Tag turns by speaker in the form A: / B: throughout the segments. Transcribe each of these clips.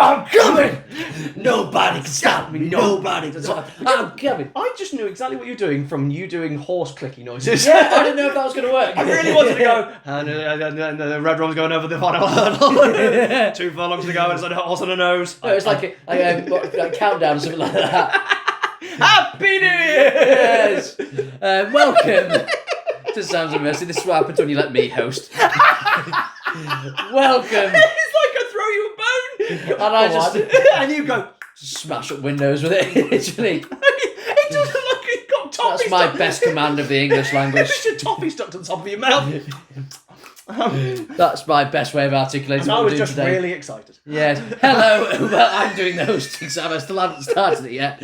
A: I'm coming! Nobody can stop me, nobody can stop me. I'm coming.
B: I just knew exactly what you're doing from you doing horse clicky noises.
A: Yeah, I didn't know if that was going to work.
B: I really wanted to go, and the red rum's going over the final hurdle. 2 furlongs to go, and it's like a horse on a nose.
A: No, it's like a countdown or something like that.
B: Happy New Year!
A: Yes! Welcome to Sam's and Mercy. This is what happens when you let me host. Welcome.
B: It's like I throw you a bone.
A: And I just...
B: and you go...
A: Smash up windows with it, literally.
B: It doesn't look like you've got toffee
A: That's my
B: stuck.
A: best command of the English language.
B: It's just toffee stuck to the top of your mouth.
A: That's my best way of articulating
B: And I
A: what
B: was
A: we're doing
B: just
A: today.
B: really excited.
A: Yes. Hello. Well, I'm doing the hosting, Sam. I still haven't started it yet.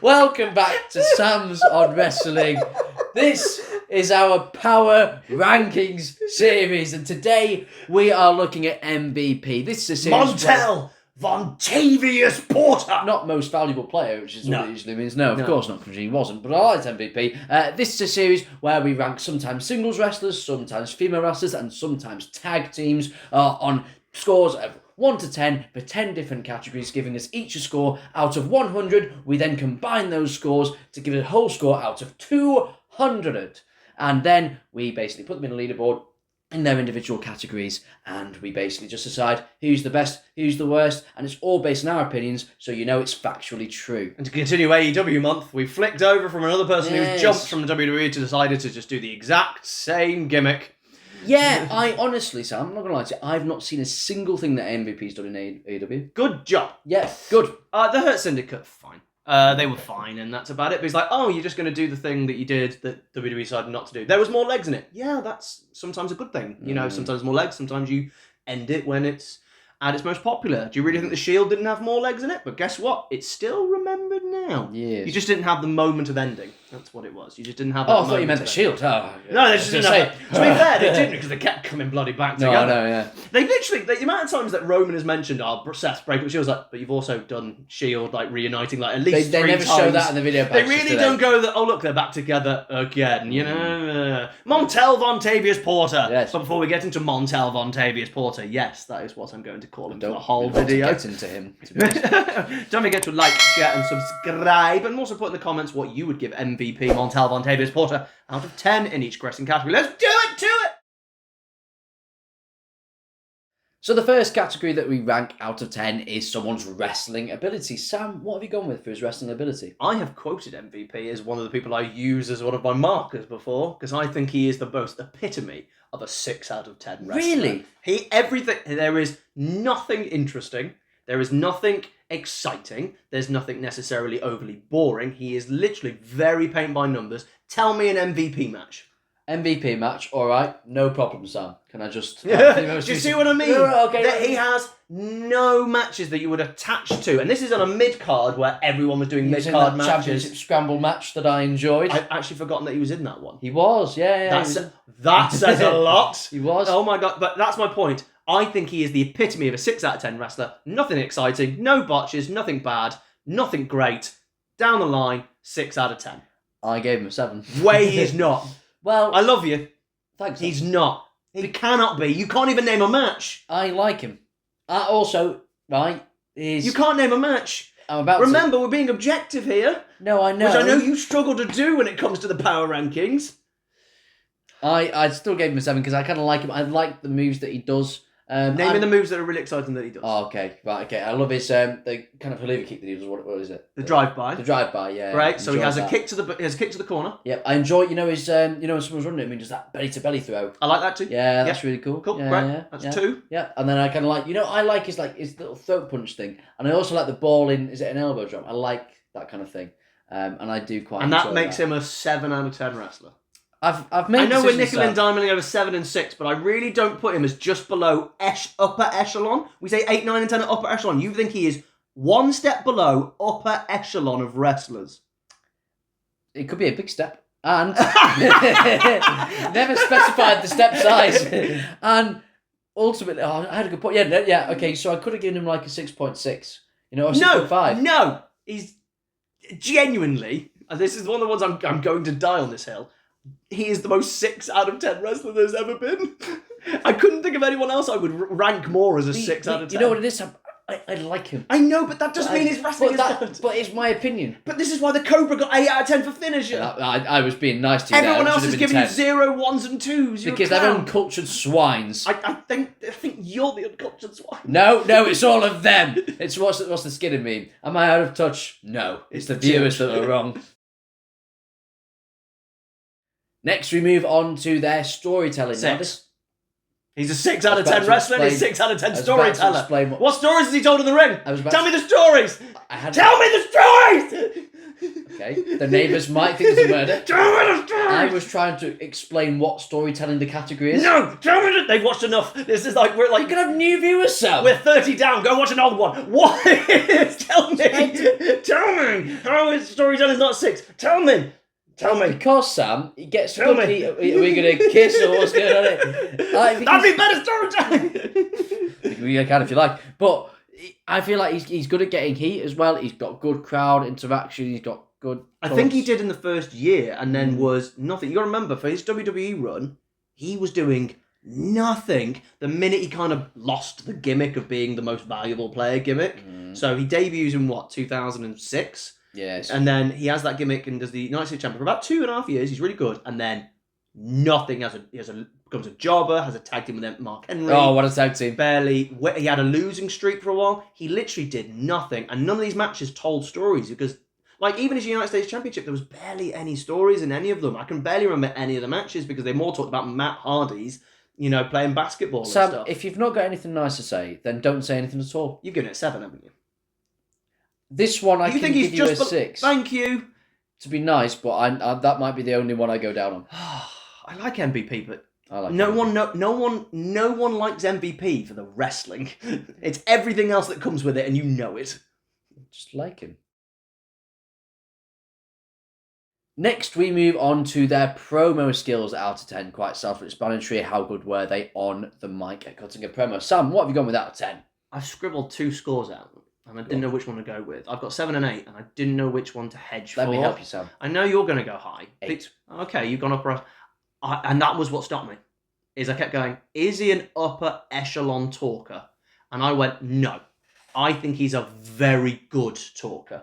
A: Welcome back to Sam's on Wrestling. This is our Power Rankings series, and today we are looking at MVP. This is a series
B: Montel Vontavious Porter.
A: not most valuable player, which is what it usually means. No, of course not, because he wasn't, but I liked MVP. This is a series where we rank sometimes singles wrestlers, sometimes female wrestlers, and sometimes tag teams on scores of 1 to 10 for 10 different categories, giving us each a score out of 100. We then combine those scores to give it a whole score out of 200. And then we basically put them in a leaderboard in their individual categories, and we basically just decide who's the best, who's the worst, and it's all based on our opinions, so you know it's factually true.
B: And to continue AEW month, we flicked over from another person who jumped from the WWE to decided to just do the exact same gimmick.
A: Yeah, I honestly, Sam, I'm not going to lie to you, I've not seen a single thing that AMVP's done in AEW.
B: Good job.
A: Yeah, good.
B: The Hurt Syndicate, fine. They were fine, and that's about it. But he's like, oh, you're just going to do the thing that you did that WWE decided not to do. There was more legs in it. Yeah, that's sometimes a good thing. You know, sometimes more legs, sometimes you end it when it's at its most popular. Do you really think The Shield didn't have more legs in it? But guess what? It's still remembered now.
A: Yes.
B: You just didn't have the moment of ending. That's what it was. You just didn't have that
A: Oh, I thought you meant The Shield. Oh,
B: no, they just didn't have that. To be fair, they didn't, because they kept coming bloody back together.
A: No, I know, yeah.
B: They literally, the amount of times that Roman has mentioned, Seth, break up Shield, like, but you've also done Shield, like, reuniting, like, at least
A: They
B: three
A: never
B: times.
A: show that in the video
B: They
A: packages,
B: really
A: do
B: don't go that, oh, look, they're back together again, you know? Montel Vontavious Porter.
A: Yes.
B: But before we get into Montel Vontavious Porter, yes, that is what I'm going to call him for the
A: Don't
B: whole
A: want to
B: video.
A: get into him, to be honest.
B: Don't forget to like, share, and subscribe, and also put in the comments what you would give MVP Montel Vontavious Porter out of 10 in each wrestling category. Let's do it to it!
A: So the first category that we rank out of 10 is someone's wrestling ability. Sam, what have you gone with for his wrestling ability?
B: I have quoted MVP as one of the people I use as one of my markers before, because I think he is the most epitome of a 6 out of 10 wrestler.
A: Really?
B: There is nothing interesting, there is nothing exciting, there's nothing necessarily overly boring. He is literally very paint by numbers. Tell me an MVP match.
A: MVP match, alright, no problem, Sam. Can I just...
B: Do you see what I mean?
A: No, okay.
B: That he has no matches that you would attach to. And this is on a mid-card where everyone was doing mid-card matches.
A: Championship scramble match that I enjoyed.
B: I've actually forgotten that he was in that one.
A: He was, yeah.
B: That says a lot.
A: He was.
B: Oh my God, but that's my point. I think he is the epitome of a 6 out of 10 wrestler. Nothing exciting, no botches, nothing bad, nothing great. Down the line, 6 out of 10.
A: I gave him a 7.
B: Way he is not.
A: Well,
B: I love you.
A: thanks.
B: He's not. He cannot be. You can't even name a match.
A: I like him. Also, right, is...
B: You can't name a match.
A: I'm about
B: Remember, we're being objective here.
A: No, I know.
B: Which I know you struggle to do when it comes to the power rankings.
A: I still gave him a 7 because I kind of like him. I like the moves that he does.
B: Naming the moves that are really exciting that he does.
A: Oh, okay. Right, okay. I love his the kind of Haliva kick that he does. What is it?
B: The drive-by.
A: The drive-by, yeah.
B: Right, so he has
A: that.
B: a kick to the corner.
A: Yep, I enjoy, his, when someone's running at him, he does that belly-to-belly throw.
B: I like that too.
A: Yeah, that's really cool.
B: Cool,
A: yeah,
B: right.
A: Yeah,
B: That's 2.
A: Yeah, and then I kind of like, I like his little throat punch thing. And I also like the ball in, is it an elbow drop? I like that kind of thing. And I do quite
B: And
A: enjoy
B: that makes him a 7 out of 10 wrestler.
A: I've made
B: I know we're
A: decisions,
B: nickel and diming over 7 and 6, but I really don't put him as just below upper echelon. We say 8, 9, and 10 at upper echelon. You think he is one step below upper echelon of wrestlers?
A: It could be a big step. And never specified the step size. And ultimately, I had a good point. Yeah, okay, so I could have given him like a 6.6. Or 6.5.
B: No, he's genuinely, and this is one of the ones I'm going to die on this hill, he is the most 6 out of 10 wrestler there's ever been. I couldn't think of anyone else I would rank more as a 6 out of 10.
A: You know what it is? I like him.
B: I know, but that doesn't mean his wrestling is good.
A: But it's my opinion.
B: But this is why the Cobra got 8 out of 10 for finisher.
A: I was being nice to you.
B: Everyone
A: there.
B: else is giving
A: 10.
B: you 0, 1s and 2s.
A: Because they're uncultured swines.
B: I think you're the uncultured swine.
A: No, it's all of them. It's what's the skinner mean? Am I out of touch? No, it's the viewers that are wrong. Next, we move on to their storytelling.
B: 6. He's a 6 out of 10 wrestling. He's 6 out of 10 storyteller.
A: What
B: stories has he told in the ring? Tell me the stories.
A: Tell
B: me the stories.
A: Okay, the neighbours might think it's a murder.
B: Tell me the stories.
A: I was trying to explain what storytelling the category is.
B: No, tell me that they've watched enough. This is like
A: you can have new viewers, Sam.
B: We're 30 down. Go watch an old one. What? Tell me. How is storytelling not 6? Tell me.
A: Because, Sam, it gets stuck. Are we going to kiss or what's going on here?
B: That'd be better storytelling.
A: We can if you like. But I feel like he's good at getting heat as well. He's got good crowd interaction. He's got good...
B: I think he did in the first year and then was nothing. You got to remember, for his WWE run, he was doing nothing the minute he kind of lost the gimmick of being the most valuable player gimmick. So he debuts in, 2006?
A: Yes.
B: And then he has that gimmick and does the United States Champion for about 2.5 years. He's really good. And then nothing. Becomes a jobber, has a tag team with Mark Henry.
A: Oh, what a tag team.
B: Barely. He had a losing streak for a while. He literally did nothing. And none of these matches told stories because, like, even his United States Championship, there was barely any stories in any of them. I can barely remember any of the matches because they more talked about Matt Hardy's, playing basketball and stuff.
A: Sam, if you've not got anything nice to say, then don't say anything at all.
B: You've given it 7, haven't you?
A: This one I can give you a 6.
B: Thank you.
A: To be nice, but I that might be the only one I go down on.
B: I like MVP, but
A: I like
B: no one likes MVP for the wrestling. It's everything else that comes with it, and you know it.
A: Just like him. Next, we move on to their promo skills out of 10. Quite self-explanatory. How good were they on the mic at cutting a promo? Sam, what have you gone with out of 10?
B: I've scribbled 2 scores out. And I didn't know which one to go with. I've got 7 and 8, and I didn't know which one to hedge for.
A: Let me help you, Sam.
B: I know you're going to go high.
A: 8.
B: Okay, you've gone up. And that was what stopped me. Is I kept going, is he an upper echelon talker? And I went, no. I think he's a very good talker.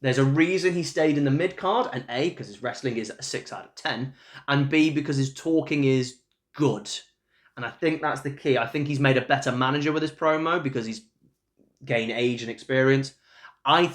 B: There's a reason he stayed in the mid-card, and A, because his wrestling is a 6 out of 10, and B, because his talking is good. And I think that's the key. I think he's made a better manager with his promo because he's gain age and experience. I'm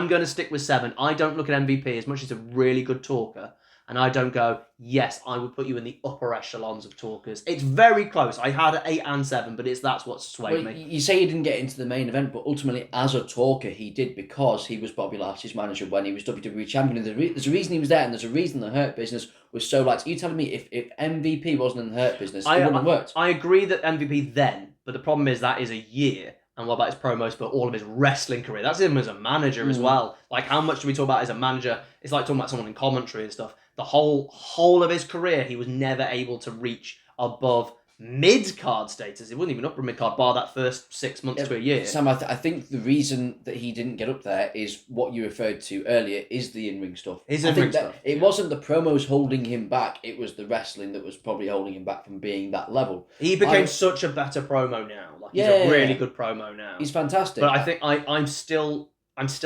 B: going to stick with 7. I don't look at MVP as much as a really good talker, and I don't go, yes, I would put you in the upper echelons of talkers. It's very close. I had 8 and 7, but that's what swayed me.
A: You say he didn't get into the main event, but ultimately, as a talker, he did because he was Bobby Lashley's manager when he was WWE champion. There's a reason he was there, and there's a reason the Hurt Business was so liked. Are you telling me if MVP wasn't in the Hurt Business, it wouldn't have worked?
B: I agree that MVP then, but the problem is that is a year. And what about his promos, but all of his wrestling career? That's him as a manager as well. Like, how much do we talk about as a manager? It's like talking about someone in commentary and stuff. The whole of his career, he was never able to reach above mid-card status. It wasn't even upper mid-card, bar that first 6 months to a year.
A: Sam, I think the reason that he didn't get up there is what you referred to earlier, is the in-ring stuff. It wasn't the promos holding him back, it was the wrestling that was probably holding him back from being that level.
B: He became such a better promo now. Like, he's a really good promo now.
A: He's fantastic.
B: But I think I'm still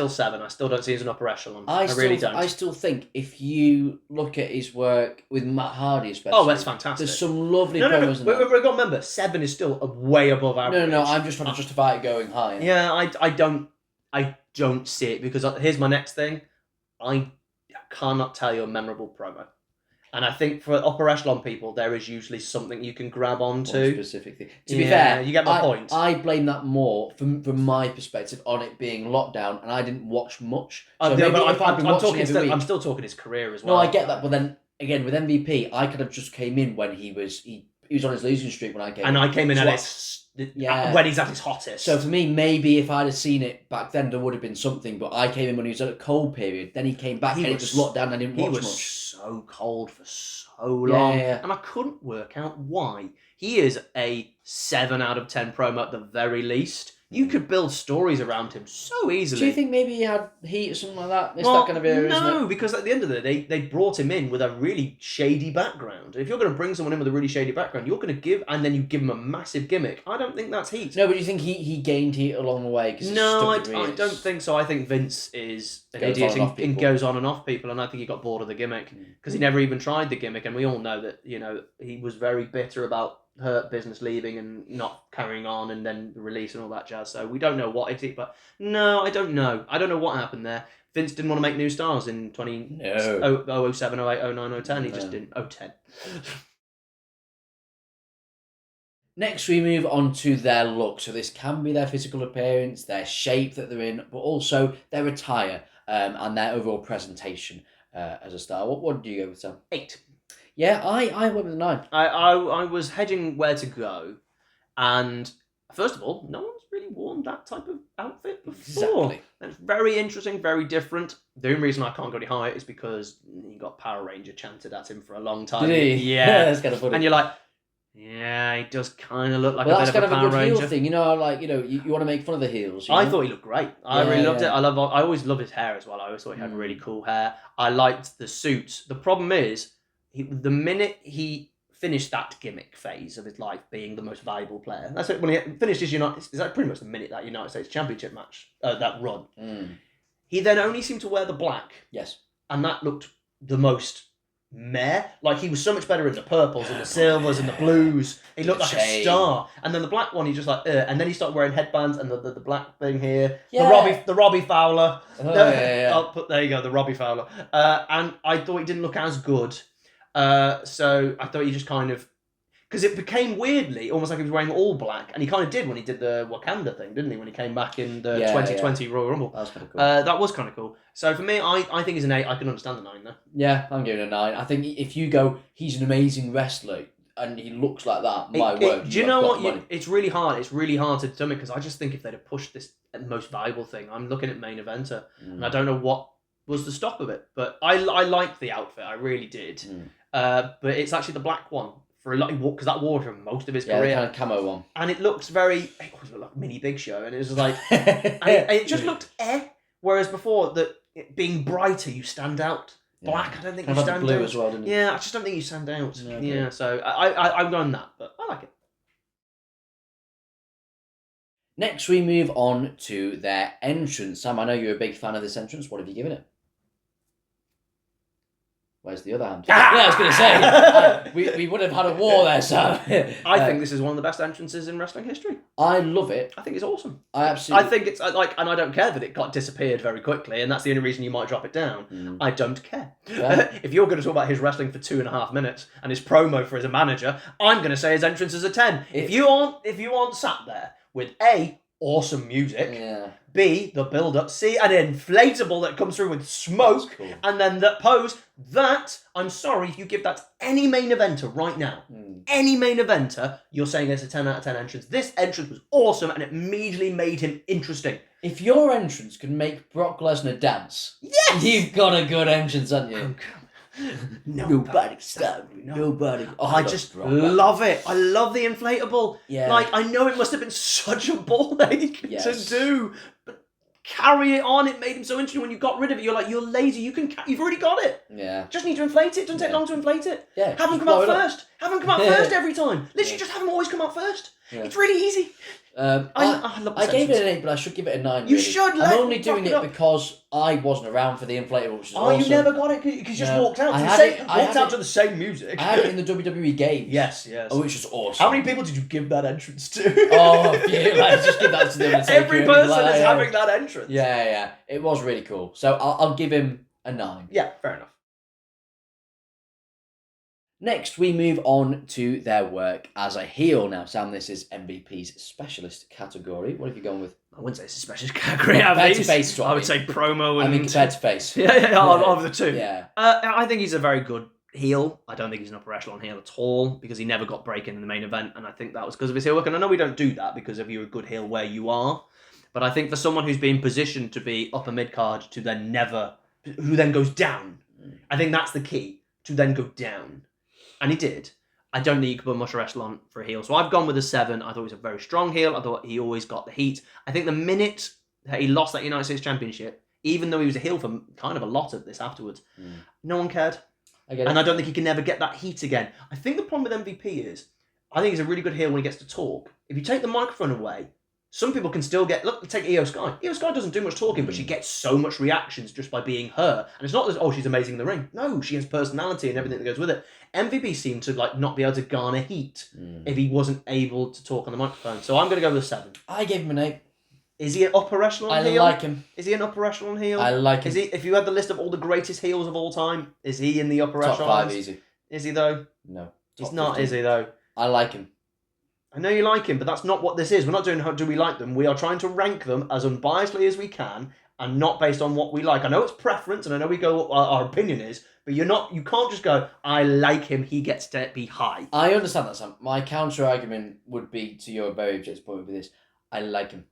B: 7. I still don't see him as an upper echelon. I really don't.
A: I still think if you look at his work with Matt Hardy especially...
B: Oh, that's fantastic.
A: There's some lovely promos in there.
B: We've got to remember, 7 is still way above average.
A: No, I'm just trying to justify it going higher.
B: Yeah, I don't see it, because here's my next thing. I cannot tell you a memorable promo. And I think for upper echelon people, there is usually something you can grab onto.
A: One specific thing. To be fair,
B: you get my point.
A: I blame that more from my perspective on it being lockdown, and I didn't watch much. So
B: I'm still talking his career as well.
A: No, I get that, but then again with MVP, I could have just came in when he was on his losing streak when I came in.
B: And I came in when he's at his hottest.
A: So for me, maybe if I'd have seen it back then, there would have been something. But I came in when he was at a cold period. Then he came back and it was locked down and I didn't watch much.
B: He was so cold for so long. And I couldn't work out why. He is a 7 out of 10 promo at the very least. You could build stories around him so easily.
A: Do you think maybe he had heat or something like that? It's that kind of area, isn't
B: no,
A: it?
B: because at the end of the day, they brought him in with a really shady background. If you're going to bring someone in with a really shady background, you're going to give him a massive gimmick. I don't think that's heat.
A: No, but do you think he gained heat along the way?
B: No, I don't think so. I think Vince is an idiot and goes on and off people, and I think he got bored of the gimmick because he never even tried the gimmick, and we all know that he was very bitter about Hurt Business leaving and not carrying on, and then the release and all that jazz. So we don't know what it is, but no, I don't know. I don't know what happened there. Vince didn't want to make new stars in 07, 08, 09, 010. He just didn't. 010.
A: Next, we move on to their look. So this can be their physical appearance, their shape that they're in, but also their attire and their overall presentation as a star. What do you go with, Sam?
B: 8.
A: Yeah, I went with a 9.
B: I was hedging where to go, and first of all, no one's really worn that type of outfit before.
A: Exactly.
B: And it's very interesting, very different. The only reason I can't go any higher is because he got Power Ranger chanted at him for a long time.
A: Did he?
B: Yeah.
A: That's kind of funny.
B: And you're like, yeah, he does kind of look like
A: well,
B: a bit of a Power Ranger.
A: Heel thing, you want to make fun of the heels.
B: I thought he looked great. I really loved it. I always loved his hair as well. I always thought he had really cool hair. I liked the suit. The problem is, the minute he finished that gimmick phase of his life, being the most valuable player, that's it. When he finished his is that pretty much the minute that United States Championship match, that run. He then only seemed to wear the black.
A: Yes,
B: and that looked the most meh. Like, he was so much better in the purples and the silvers and the blues. He looked like a star. And then the black one, he just like, and then he started wearing headbands and the black thing here. Yeah. The Robbie Fowler. There you go, the Robbie Fowler. And I thought he didn't look as good. So I thought he just kind of, because it became weirdly almost like he was wearing all black, and he kind of did when he did the Wakanda thing, didn't he? When he came back in the 2020 Royal Rumble.
A: That was kind of cool.
B: That was kind of cool. So for me, I think he's an 8. I can understand the 9 though.
A: Yeah, I'm giving it a 9. I think if you go, he's an amazing wrestler, and he looks like that, my word.
B: Do you know what? It's really hard. It's really hard to determine, because I just think if they'd have pushed this most valuable thing, I'm looking at main eventer, and I don't know what was the stop of it, but I liked the outfit. I really did. But it's actually the black one for a lot, because that wore for most of his career.
A: Yeah, the kind of camo one.
B: And it looks very, it was like mini Big Show, and it was like, and it just looked whereas before, being brighter, you stand out. Black, I don't think you stand out.
A: Blue as well, didn't you?
B: Yeah, I just don't think you stand out. Yeah, so I'm going that, but I like it.
A: Next, we move on to their entrance. Sam, I know you're a big fan of this entrance. What have you given it? Where's the other hand? Yeah, I was going to say, we would have had a war there, Sam.
B: I think this is one of the best entrances in wrestling history.
A: I love it.
B: I think it's awesome.
A: I think
B: it's like, and I don't care that it disappeared very quickly, and that's the only reason you might drop it down. I don't care. Yeah. If you're going to talk about his wrestling for 2.5 minutes and his promo for as a manager, I'm going to say his entrance is a 10. If you aren't sat there with awesome music, B, the build-up, C, an inflatable that comes through with smoke, cool. And then that pose, I'm sorry if you give that to any main eventer right now. Any main eventer, you're saying it's a 10 out of 10 entrance. This entrance was awesome, and it immediately made him interesting.
A: If your entrance can make Brock Lesnar dance, yes! You've got a good entrance, haven't you? Nobody stop me. Nobody.
B: I just love it. I love the inflatable. Yeah. Like, I know it must have been such a ball ache to do, but carry it on. It made him so interesting. When you got rid of it, you're like, you're lazy. You've already got it.
A: Yeah.
B: Just need to inflate it. Doesn't take long to inflate it.
A: Yeah.
B: Have him come out first. Have him come out first every time. Literally, just have him always come out first. Yeah. It's really easy.
A: I gave it an 8, but I should give it a 9.
B: You should.
A: I'm only doing it because I wasn't around for the inflatable, which is awesome.
B: You never got it because you just walked out. Walked out to the same music.
A: I had it in the WWE games.
B: Yes.
A: Which is awesome.
B: How many people did you give that entrance to?
A: A few. Just give that to them.
B: Every person is having that entrance.
A: Yeah. It was really cool. So I'll give him a 9.
B: Yeah, fair enough.
A: Next, we move on to their work as a heel. Now, Sam, this is MVP's specialist category. What have you gone with?
B: I wouldn't say it's a specialist category. I would say promo and...
A: compared to face.
B: Of the two.
A: Yeah.
B: I think he's a very good heel. I don't think he's an upper echelon heel at all, because he never got break in the main event, and I think that was because of his heel work. And I know we don't do that because of you're a good heel where you are, but I think for someone who's been positioned to be upper mid-card who then goes down, I think that's the key, to then go down. And he did. I don't think you could put much echelon for a heel. So I've gone with a 7. I thought he was a very strong heel. I thought he always got the heat. I think the minute that he lost that United States Championship, even though he was a heel for kind of a lot of this afterwards, no one cared. And I don't think he can never get that heat again. I think the problem with MVP is, I think he's a really good heel when he gets to talk. If you take the microphone away, some people can still get... Look, take Io Sky. Io Sky doesn't do much talking, but she gets so much reactions just by being her. And it's not that, oh, she's amazing in the ring. No, she has personality and everything that goes with it. MVP seemed to not be able to garner heat if he wasn't able to talk on the microphone. So I'm going to go with a 7.
A: I gave him an 8.
B: Is he an upper echelon heel?
A: I like him.
B: Is he an upper echelon heel?
A: I like him.
B: Is he? If you had the list of all the greatest heels of all time, is he in the upper
A: Top
B: echelon?
A: 5 easy.
B: Is he though?
A: No.
B: He's not,
A: 15.
B: is he though?
A: I like him.
B: I know you like him, but that's not what this is. We're not doing how do we like them. We are trying to rank them as unbiasedly as we can and not based on what we like. I know it's preference and I know we go what our opinion is, but you can't just go, I like him, he gets to be high.
A: I understand that, Sam. My counter argument would be to your very objective point would be this. I like him.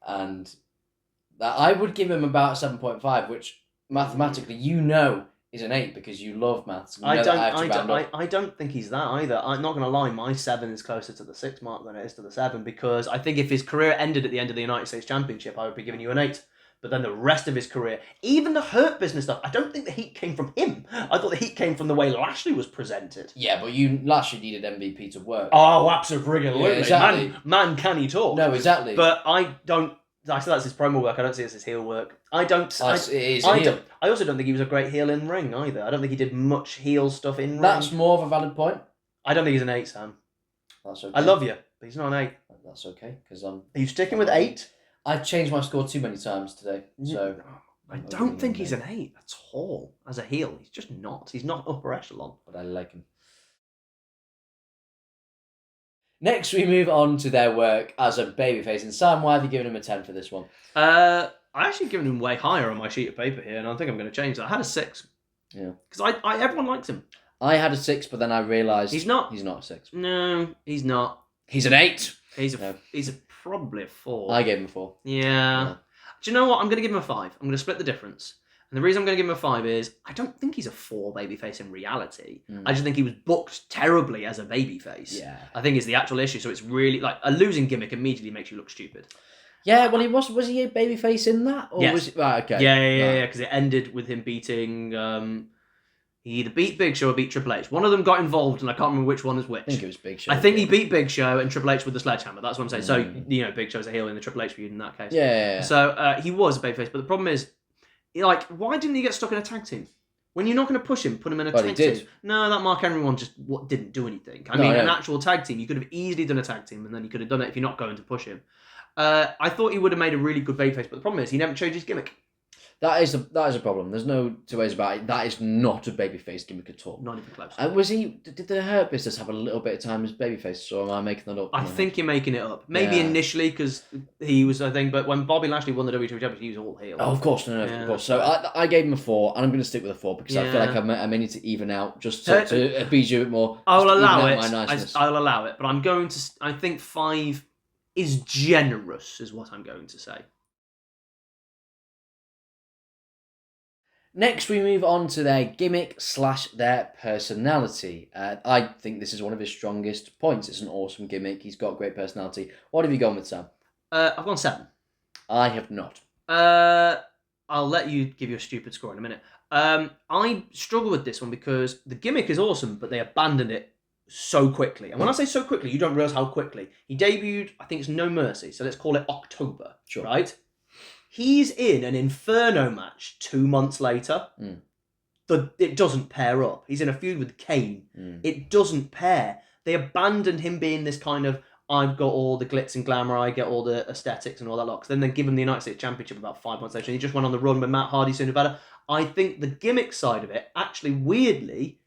A: And that I would give him about 7.5, which mathematically is an 8 because you love maths.
B: I don't think he's that either. I'm not going to lie, my 7 is closer to the 6 mark than it is to the 7 because I think if his career ended at the end of the United States Championship, I would be giving you an 8. But then the rest of his career, even the Hurt Business stuff, I don't think the heat came from him. I thought the heat came from the way Lashley was presented.
A: Yeah, but Lashley needed MVP to work.
B: Oh, absolutely.
A: Yeah, exactly.
B: Man, can he talk?
A: No, exactly.
B: But I said that's his promo work. I don't see it as his heel work.
A: It is heel.
B: I also don't think he was a great heel in ring either. I don't think he did much heel stuff in ring.
A: That's more of a valid point.
B: I don't think he's an 8, Sam.
A: That's okay.
B: I love you, but he's not an 8.
A: That's okay, because
B: Are you sticking with 8?
A: I've changed my score too many times today, so...
B: I don't think he's an 8 at all as a heel. He's just not. He's not upper echelon.
A: But I like him. Next, we move on to their work as a babyface. And Sam, why have you given him a 10 for this one?
B: I actually given him way higher on my sheet of paper here, and I think I'm going to change that. I had a 6.
A: Yeah.
B: Because everyone likes him.
A: I had a 6, but then I realised...
B: He's not.
A: He's not a 6.
B: No, he's not.
A: He's an 8.
B: He's probably a 4.
A: I gave him a 4.
B: Yeah. Do you know what? I'm going to give him a 5. I'm going to split the difference. And the reason I'm going to give him a 5 is I don't think he's a 4 babyface in reality. I just think he was booked terribly as a babyface.
A: Yeah.
B: I think is the actual issue. So it's really like a losing gimmick immediately makes you look stupid.
A: Yeah, well, was he a babyface in that? Or
B: yes.
A: Was it, right, okay.
B: Yeah, because it ended with him beating... he either beat Big Show or beat Triple H. One of them got involved, and I can't remember which one is which.
A: I think it was Big Show.
B: I think he beat Big Show and Triple H with the sledgehammer. That's what I'm saying. So, Big Show's a heel in the Triple H feud in that case.
A: Yeah.
B: So, he was a babyface, but the problem is, why didn't he get stuck in a tag team? When you're not going to push him, put him in a tag team. No, that Mark Henry one just didn't do anything. I mean, an actual tag team, you could have easily done a tag team, and then you could have done it if you're not going to push him. I thought he would have made a really good babyface, but the problem is he never changed his gimmick.
A: That is a problem. There's no two ways about it. That is not a babyface gimmick at all.
B: Not even close.
A: And did the Hurt Business have a little bit of time as babyface, or am I making that up?
B: I think you're making it up. Maybe initially because he was, I think, but when Bobby Lashley won the WWE Championship, he was all heel.
A: Oh, of course, of course. So I gave him a 4, and I'm going to stick with a 4 because I feel like I may need to even out just to appease you a bit more.
B: I'll allow it.
A: My niceness.
B: I'll allow it, but I'm going to. I think 5 is generous, is what I'm going to say.
A: Next, we move on to their gimmick / their personality. I think this is one of his strongest points. It's an awesome gimmick. He's got great personality. What have you gone with, Sam?
B: I've gone 7.
A: I have not.
B: I'll let you give your stupid score in a minute. I struggle with this one because the gimmick is awesome, but they abandoned it so quickly. And when I say so quickly, you don't realise how quickly. He debuted, I think it's No Mercy, so let's call it October, right? He's in an Inferno match 2 months later. It doesn't pair up. He's in a feud with Kane. It doesn't pair. They abandoned him being this kind of, I've got all the glitz and glamour, I get all the aesthetics and all that lot. Because then they give him the United States Championship about 5 months later. And he just went on the run with Matt Hardy sooner better. I think the gimmick side of it, actually, weirdly,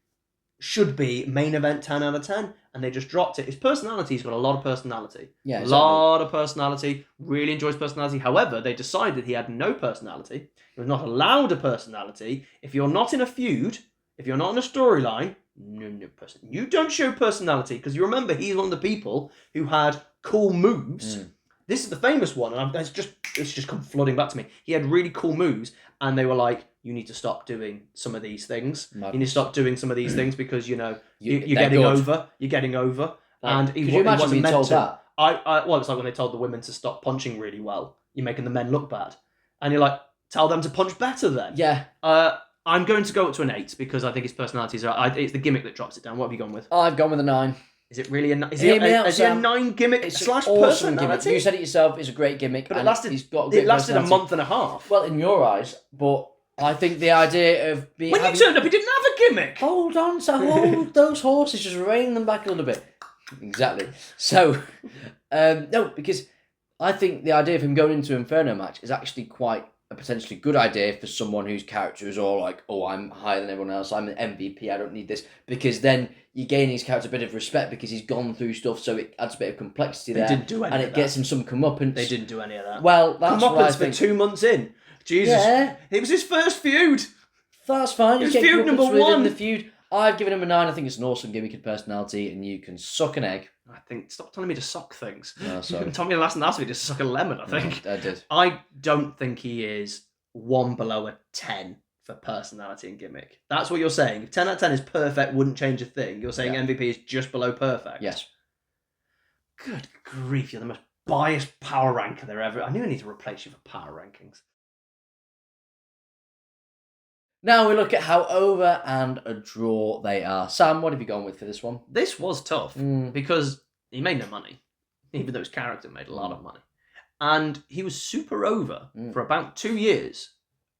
B: should be main event 10 out of 10. And they just dropped it. His personality's got a lot of personality.
A: Yeah,
B: exactly. A lot of personality. Really enjoys personality. However, they decided he had no personality. He was not allowed a personality. If you're not in a feud, if you're not in a storyline, no person. You don't show personality because you remember he's one of the people who had cool moves. This is the famous one, and it's just come flooding back to me. He had really cool moves, and they were like, you need to stop doing some of these things.
A: Madness.
B: You need to stop doing some of these things because, you're
A: They're
B: getting
A: good.
B: over. You're getting over.
A: Like,
B: And
A: could you imagine being told that?
B: Well, it's like when they told the women to stop punching really well. You're making the men look bad. And you're like, tell them to punch better then.
A: Yeah.
B: I'm going to go up to an 8 because I think his personalities are... It's the gimmick that drops it down. What have you gone with?
A: I've gone with a 9.
B: Is it really a... Is
A: Hear
B: it
A: me out,
B: a
A: Sam.
B: 9 gimmick
A: It's
B: slash
A: an awesome gimmick.
B: personality?
A: You said it yourself. It's a great gimmick.
B: But
A: and
B: he's
A: got a great
B: it lasted a
A: personality.
B: month and a half.
A: Well, in your eyes, but I think the idea of being...
B: When you turned up, he didn't have a gimmick!
A: Hold on, so hold those horses, just rein them back a little bit. Exactly. So, no, because I think the idea of him going into an Inferno match is actually quite a potentially good idea for someone whose character is all like, oh, I'm higher than everyone else, I'm an MVP, I don't need this. Because then you gain his character a bit of respect because he's gone through stuff, so it adds a bit of complexity there.
B: They didn't do any
A: and
B: of
A: it
B: that.
A: gets him some comeuppance.
B: They didn't do any of that.
A: Well, that's what I
B: Comeuppance
A: think.
B: for 2 months in. Jesus.
A: Yeah.
B: It was his first feud.
A: That's fine.
B: It was
A: You get
B: feud number
A: comeuppance within
B: 1.
A: the feud. I've given him a 9. I think it's an awesome gimmick and personality, and you can suck an egg.
B: I think, stop telling me to suck things.
A: Oh, sorry.
B: Told me last week to suck a lemon, I think.
A: I did.
B: I don't think he is one below a 10 for personality and gimmick. That's what you're saying. If 10 out of 10 is perfect, wouldn't change a thing. You're saying MVP is just below perfect.
A: Yes.
B: Good grief, you're the most biased power ranker there ever. I knew I need to replace you for power rankings.
A: Now we look at how over and a draw they are. Sam, what have you gone with for this one?
B: This was tough because he made no money, even though his character made a lot of money. And he was super over for about 2 years.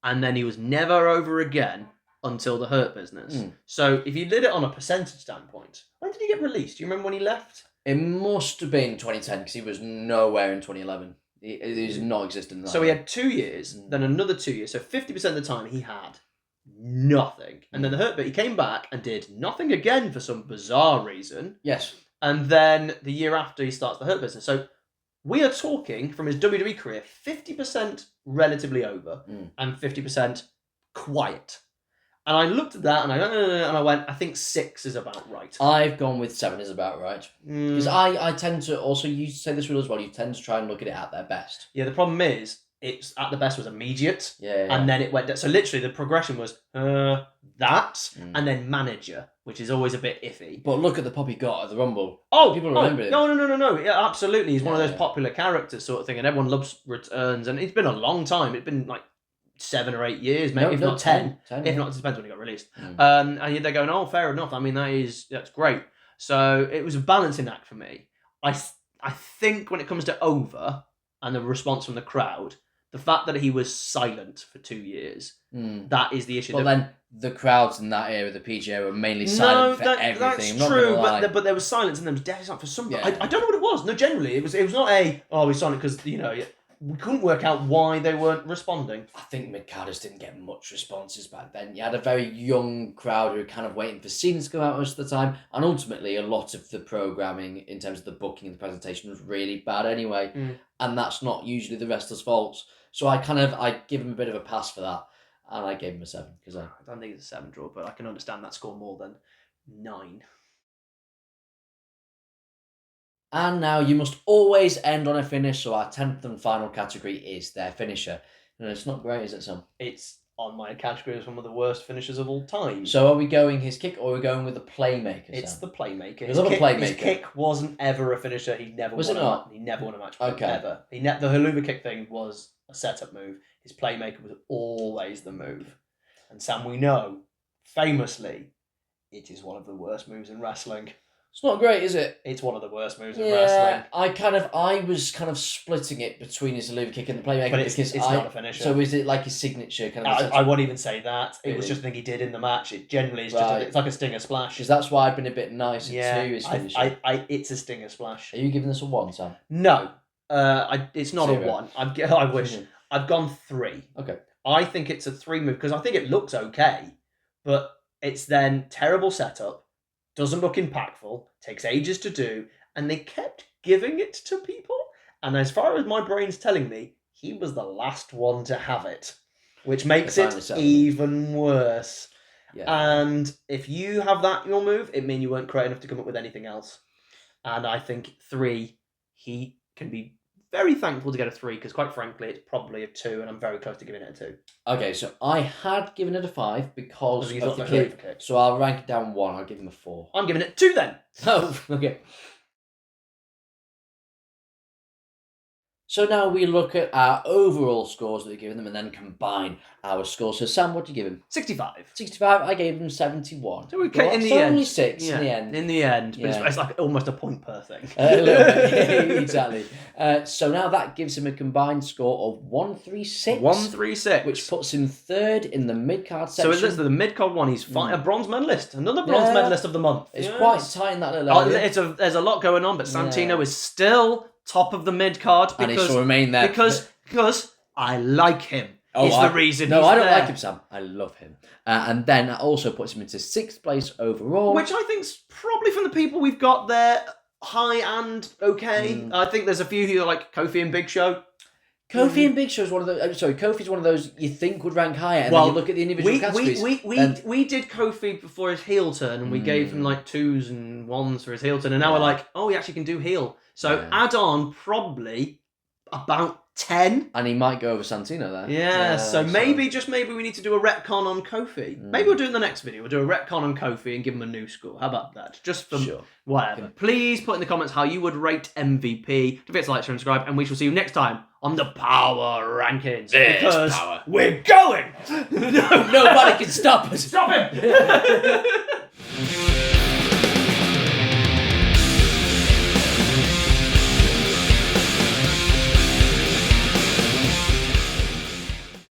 B: And then he was never over again until the Hurt Business. So if you did it on a percentage standpoint, when did he get released? Do you remember when he left?
A: It must have been 2010 because he was nowhere in 2011. He's not existent.
B: So he had 2 years, then another 2 years. So 50% of the time he had nothing. And then the Hurt Bit, he came back and did nothing again for some bizarre reason.
A: Yes.
B: And then the year after he starts the Hurt Business. So we are talking from his WWE career, 50% relatively over and 50% quiet. And I looked at that and I went, I think 6 is about right.
A: I've gone with 7 is about right. Because I tend to, also you say this rule as well, you tend to try and look at it at their best.
B: Yeah, the problem is, it's at the best was immediate.
A: Yeah.
B: And then it went down. So literally the progression was that and then manager, which is always a bit iffy.
A: But look at the pop he got at the Rumble.
B: Oh,
A: people remember it.
B: No. Yeah, absolutely. He's one of those popular characters sort of thing, and everyone loves returns. And it's been a long time. It's been like 7 or 8 years, maybe, if not 10. If not, it depends when he got released. And they're going, oh, fair enough. I mean, that's great. So it was a balancing act for me. I think when it comes to over and the response from the crowd, the fact that he was silent for 2 years, that is the issue.
A: Well, then the crowds in that era, the PGA, were mainly silent for everything.
B: That's true, but there was silence and there was dead silence for some. Yeah. I don't know what it was. No, generally, it was not we're silent because we couldn't work out why they weren't responding.
A: I think Mid-Carders didn't get much responses back then. You had a very young crowd who were kind of waiting for scenes to go out most of the time, and ultimately a lot of the programming in terms of the booking and the presentation was really bad anyway, and that's not usually the wrestlers' faults. So I give him a bit of a pass for that, and I gave him a 7 because I
B: don't think it's a 7 draw, but I can understand that score more than 9.
A: And now you must always end on a finish, so our 10th and final category is their finisher. And it's not great, is it, Sam?
B: It's on my category as one of the worst finishers of all time.
A: So are we going his kick or are we going with the playmaker, Sam?
B: It's the playmaker.
A: His
B: kick wasn't ever a finisher. He never won a match.
A: Okay.
B: Ever. The haluva kick thing was a setup move. His playmaker was always the move. And Sam, we know, famously, it is one of the worst moves in wrestling.
A: It's not great, is it?
B: It's one of the worst moves in wrestling.
A: I was kind of splitting it between his haluva kick and the playmaker,
B: but it's not a finisher.
A: So is it like his signature kind of?
B: I won't even say that. It was just a thing he did in the match. It generally is it's like a stinger splash.
A: Because that's why I've been a bit nicer to his finisher.
B: It's a stinger splash.
A: Are you giving this a 1, Sam?
B: No, it's not
A: 0.
B: a 1. I wish. I've gone 3.
A: Okay.
B: I think it's a 3 move because I think it looks okay, but it's then terrible setup. Doesn't look impactful, takes ages to do, and they kept giving it to people. And as far as my brain's telling me, he was the last one to have it, which makes it even worse. Yeah. And if you have that in your move, it means you weren't creative enough to come up with anything else. And I think 3, he can be very thankful to get a 3 because, quite frankly, it's probably a 2, and I'm very close to giving it a 2.
A: Okay, so I had given it a 5 because
B: You
A: of
B: thought
A: the
B: the
A: kid.
B: horrific.
A: So I'll rank it down 1. I'll give him a 4.
B: I'm giving it 2 then.
A: Oh, okay. So now we look at our overall scores that we've given them and then combine our scores. So Sam, what do you give him?
B: 65.
A: 65, I gave him 71.
B: So okay, in the
A: so
B: end.
A: only 6 in the end.
B: In the end, but
A: Yeah.
B: it's like almost a point per thing.
A: A little bit, exactly. So now that gives him a combined score of 136.
B: 136.
A: Which puts him 3rd in the mid-card section.
B: So it's the mid-card one. He's a bronze medalist. Another bronze medalist of the month.
A: It's quite tight in that little area.
B: There's a lot going on, but Santino is still top of the mid-card.
A: And he shall remain there.
B: Because I like him. The reason
A: No,
B: he's
A: I don't
B: there.
A: like him, Sam. I love him. And then that also puts him into 6th place overall.
B: Which I think's probably from the people we've got there, high and okay. I think there's a few who are like Kofi and Big Show.
A: Kofi and Big Show is one of those. Sorry, Kofi's one of those you think would rank higher, and then you look at the individual categories.
B: We did Kofi before his heel turn, and we gave him like 2s and 1s for his heel turn, and now we're like, oh, he actually can do heel. So add on probably about 10.
A: And he might go over Santino there.
B: Yeah, so maybe, just maybe, we need to do a retcon on Kofi. Maybe we'll do it in the next video. We'll do a retcon on Kofi and give him a new score. How about that? Just for whatever. Please put in the comments how you would rate MVP. Don't forget to like, share, and subscribe, and we shall see you next time on the Power Rankings. Because we're going!
A: Nobody can stop us.
B: Stop him!